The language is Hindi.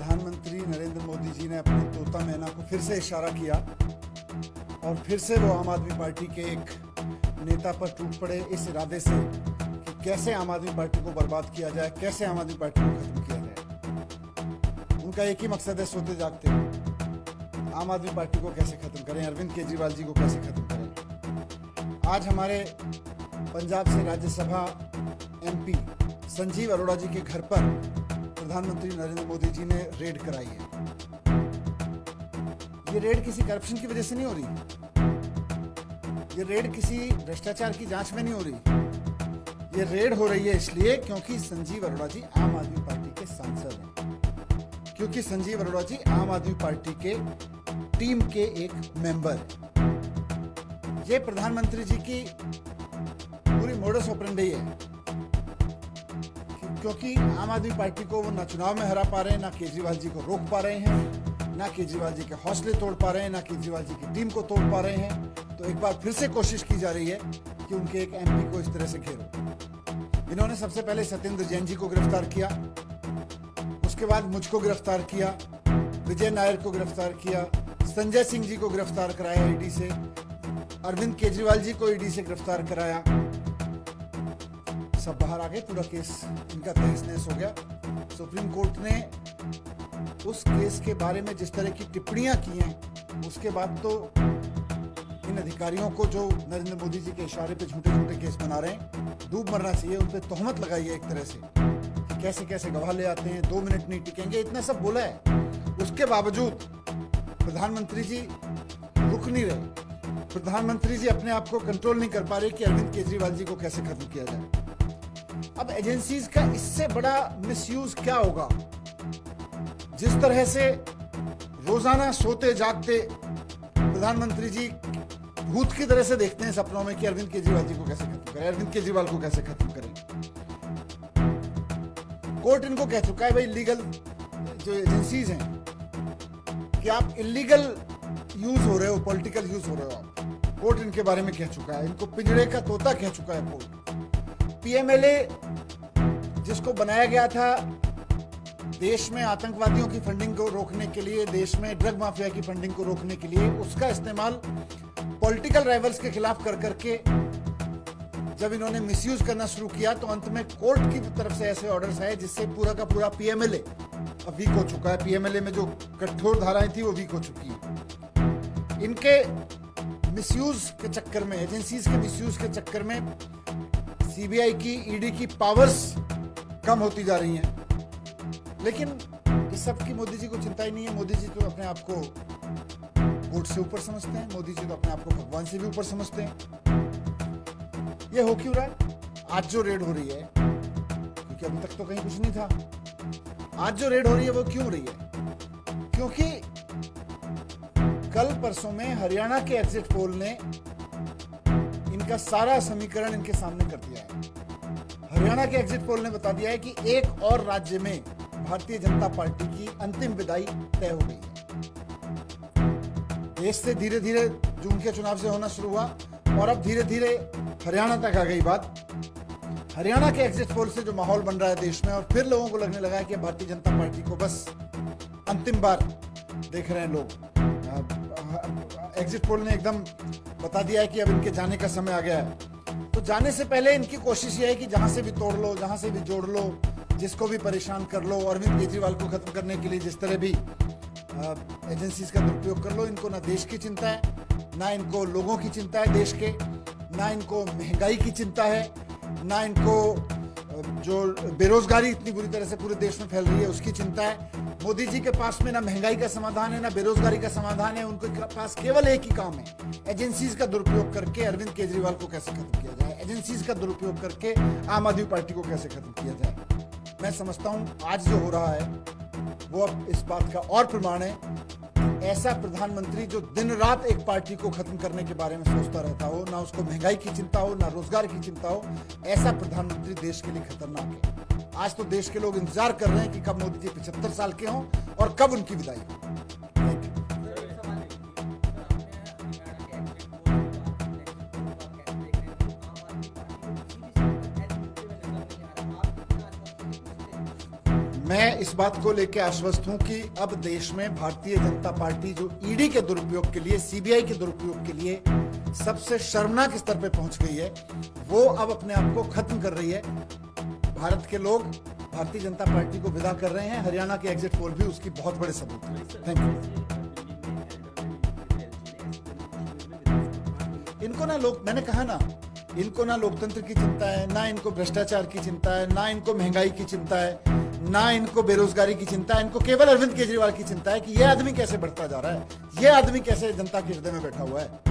प्रधानमंत्री नरेंद्र मोदी जी ने अपनी तोता मैना को फिर से इशारा किया और फिर से वो आम आदमी पार्टी के एक नेता पर टूट पड़े इस इरादे से कि कैसे आम आदमी पार्टी को बर्बाद किया जाए, कैसे आम आदमी पार्टी को खत्म किया जाए। उनका एक ही मकसद है, सोते जागते आम आदमी पार्टी को कैसे खत्म करें, अरविंद केजरीवाल जी को कैसे खत्म करें। आज हमारे पंजाब से राज्यसभा एमपी संजीव अरोड़ा जी के घर पर प्रधानमंत्री नरेंद्र मोदी जी ने रेड कराई है। ये रेड किसी करप्शन की वजह से नहीं हो रही, ये रेड किसी भ्रष्टाचार की जांच में नहीं हो रही, ये रेड हो रही है इसलिए क्योंकि संजीव अरोड़ा जी आम आदमी पार्टी के सांसद हैं, क्योंकि संजीव अरोड़ा जी आम आदमी पार्टी के टीम के एक मेंबर हैं। ये प्रधानमंत्री जी की पूरी मोडस ऑपरेंडी है, क्योंकि आम आदमी पार्टी को वो ना चुनाव में हरा पा रहे हैं, ना केजरीवाल जी को रोक पा रहे हैं, ना केजरीवाल जी के हौसले तोड़ पा रहे हैं, ना केजरीवाल जी की टीम को तोड़ पा रहे हैं। तो एक बार फिर से कोशिश की जा रही है कि उनके एक एमपी को इस तरह से घेरो। इन्होंने सबसे पहले सत्येंद्र जैन जी को गिरफ्तार किया, उसके बाद मुझको गिरफ्तार किया, विजय नायर को गिरफ्तार किया, संजय सिंह जी को गिरफ्तार कराया ईडी से, अरविंद केजरीवाल जी को ईडी से गिरफ्तार कराया। सब बाहर आ गए, पूरा केस इनका तहस नहस हो गया। सुप्रीम कोर्ट ने उस केस के बारे में जिस तरह की टिप्पणियां की हैं, उसके बाद तो इन अधिकारियों को जो नरेंद्र मोदी जी के इशारे पे झूठे झूठे केस बना रहे हैं, डूब मरना चाहिए। उन पे तोहमत लगाई है एक तरह से कि कैसे कैसे गवाह ले आते हैं, 2 मिनट नहीं टिकेंगे, इतना सब बोला है। उसके बावजूद प्रधानमंत्री जी रुक नहीं रहे, प्रधानमंत्री जी अपने आप को कंट्रोल नहीं कर पा रहे कि अरविंद केजरीवाल जी को कैसे खत्म किया जाए। अब एजेंसीज का इससे बड़ा मिसयूज क्या होगा? जिस तरह से रोजाना सोते जागते प्रधानमंत्री जी भूत की तरह से देखते हैं सपनों में कि अरविंद केजरीवाल जी को कैसे खत्म करें, अरविंद केजरीवाल को कैसे खत्म करें। कोर्ट इनको कह चुका है भाई, लीगल जो एजेंसीज हैं कि आप इलीगल यूज हो रहे हो, पॉलिटिकल यूज हो रहे हो आप। कोर्ट इनके बारे में कह चुका है, इनको पिंजड़े का तोता कह चुका है कोर्ट। पीएमएलए जिसको बनाया गया था देश में आतंकवादियों की फंडिंग को रोकने के लिए, देश में ड्रग माफिया की फंडिंग को रोकने के लिए, उसका इस्तेमाल पॉलिटिकल राइवल्स के खिलाफ कर करके जब इन्होंने मिसयूज करना शुरू किया तो अंत में कोर्ट की तरफ से ऐसे ऑर्डर्स आए जिससे पूरा का पूरा पीएमएलए अब वीक हो चुका है। पीएमएलए में जो कठोर धाराएं थी वो वीक हो चुकी है। इनके मिसयूज के चक्कर में, एजेंसीज के मिसयूज के चक्कर में सीबीआई की, ईडी की पावर्स कम होती जा रही हैं। लेकिन इस सब की मोदी जी को चिंता ही नहीं है। मोदी जी तो अपने आप को कोर्ट से ऊपर समझते हैं, मोदी जी तो अपने आप को भगवान से भी ऊपर समझते हैं। ये हो क्यों रहा है? आज जो रेड हो रही है, क्योंकि अभी तक तो कहीं कुछ नहीं था, आज जो रेड हो रही है वो क्यों हो रही है? क्योंकि कल परसों में हरियाणा के एग्जिट पोल ने इनका सारा समीकरण इनके सामने कर दिया है। हरियाणा के एग्जिट पोल ने बता दिया है कि एक और राज्य में भारतीय जनता पार्टी की अंतिम विदाई तय हो गई है। देश से धीरे धीरे जून के चुनाव से होना शुरू हुआ और अब धीरे धीरे हरियाणा तक आ गई बात। हरियाणा के एग्जिट पोल से जो माहौल बन रहा है देश में, और फिर लोगों को लगने लगा है कि भारतीय जनता पार्टी को बस अंतिम बार देख रहे हैं लोग। एग्जिट पोल ने एकदम बता दिया है कि अब इनके जाने का समय आ गया है। तो जाने से पहले इनकी कोशिश ये है कि जहां से भी तोड़ लो, जहां से भी जोड़ लो, जिसको भी परेशान कर लो, अरविंद केजरीवाल को खत्म करने के लिए जिस तरह भी एजेंसीज का दुरुपयोग कर लो। इनको ना देश की चिंता है, ना इनको लोगों की चिंता है देश के, ना इनको महंगाई की चिंता है, ना इनको जो बेरोजगारी इतनी बुरी तरह से पूरे देश में फैल रही है उसकी चिंता है। मोदी जी के पास में ना महंगाई का समाधान है, ना बेरोजगारी का समाधान है। उनके पास केवल एक ही काम है, एजेंसीज का दुरुपयोग करके अरविंद केजरीवाल को कैसे खत्म किया जाए, एजेंसीज का दुरुपयोग करके आम आदमी पार्टी को कैसे खत्म किया जाए। मैं समझता हूं आज जो हो रहा है वो अब इस बात का और प्रमाण है। ऐसा प्रधानमंत्री जो दिन रात एक पार्टी को खत्म करने के बारे में सोचता रहता हो, ना उसको महंगाई की चिंता हो, ना रोजगार की चिंता हो, ऐसा प्रधानमंत्री देश के लिए खतरनाक है। आज तो देश के लोग इंतजार कर रहे हैं कि कब मोदी जी 75 साल के हों और कब उनकी विदाई हो। मैं मैं इस बात को लेकर आश्वस्त हूं कि अब देश में भारतीय जनता पार्टी जो ईडी के दुरुपयोग के लिए, सीबीआई के दुरुपयोग के लिए सबसे शर्मनाक स्तर पे पहुंच गई है, वो अब अपने आप को खत्म कर रही है। भारत के लोग भारतीय जनता पार्टी को विदा कर रहे हैं। हरियाणा के एग्जिट पोल भी उसकी बहुत बड़े सबूत है। Thank you. इनको ना मैंने कहा ना, इनको ना लोकतंत्र की चिंता है, ना इनको भ्रष्टाचार की चिंता है, ना इनको महंगाई की चिंता है, ना इनको बेरोजगारी की चिंता है। इनको केवल अरविंद केजरीवाल की चिंता है कि यह आदमी कैसे बढ़ता जा रहा है, यह आदमी कैसे जनता के हृदय में बैठा हुआ है।